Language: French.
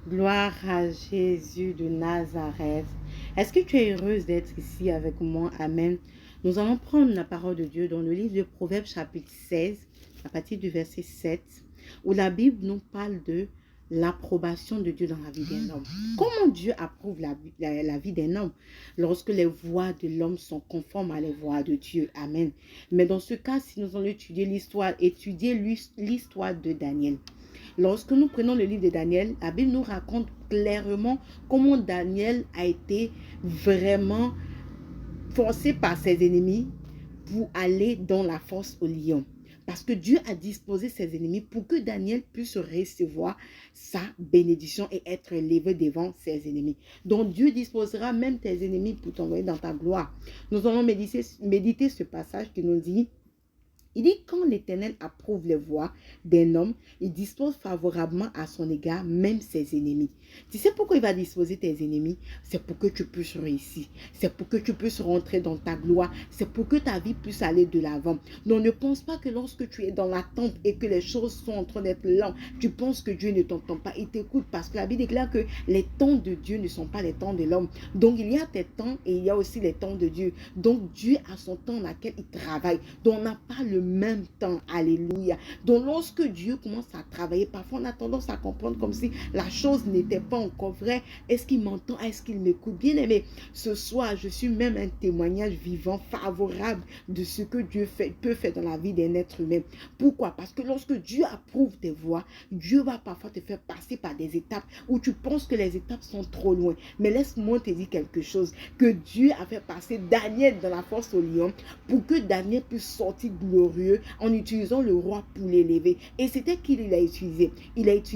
Gloire à Jésus de Nazareth. Est-ce que tu es heureuse d'être ici avec moi? Amen. Nous allons prendre la parole de Dieu dans le livre de Proverbes chapitre 16, à partir du verset 7, où la Bible nous parle de l'approbation de Dieu dans la vie d'un homme. Comment Dieu approuve la vie d'un homme? Lorsque les voies de l'homme sont conformes à les voies de Dieu. Amen. Mais dans ce cas, si nous allons étudier l'histoire de Daniel. Lorsque nous prenons le livre de Daniel, la Bible nous raconte clairement comment Daniel a été vraiment forcé par ses ennemis pour aller dans la force au lion. Parce que Dieu a disposé ses ennemis pour que Daniel puisse recevoir sa bénédiction et être élevé devant ses ennemis. Donc Dieu disposera même tes ennemis pour t'envoyer dans ta gloire. Nous allons méditer ce passage qui nous dit: il dit, quand l'Éternel approuve les voies d'un homme, il dispose favorablement à son égard, même ses ennemis. Tu sais pourquoi il va disposer tes ennemis? C'est pour que tu puisses réussir. C'est pour que tu puisses rentrer dans ta gloire. C'est pour que ta vie puisse aller de l'avant. Donc ne pense pas que lorsque tu es dans l'attente et que les choses sont en train d'être lentes, tu penses que Dieu ne t'entend pas. Il t'écoute parce que la Bible déclare que les temps de Dieu ne sont pas les temps de l'homme. Donc il y a tes temps et il y a aussi les temps de Dieu. Donc Dieu a son temps dans lequel il travaille. Donc on n'a pas le même temps. Alléluia. Donc lorsque Dieu commence à travailler, parfois on a tendance à comprendre comme si la chose n'était pas encore vraie. Est-ce qu'il m'entend? Est-ce qu'il m'écoute? Bien aimé, ce soir, je suis même un témoignage vivant, favorable de ce que Dieu peut faire dans la vie d'un être humain. Pourquoi? Parce que lorsque Dieu approuve tes voies, Dieu va parfois te faire passer par des étapes où tu penses que les étapes sont trop loin. Mais laisse-moi te dire quelque chose, que Dieu a fait passer Daniel dans la force au lion pour que Daniel puisse sortir glorieux en utilisant le roi pour l'élever. Et c'était qui il a utilisé? Il a utilisé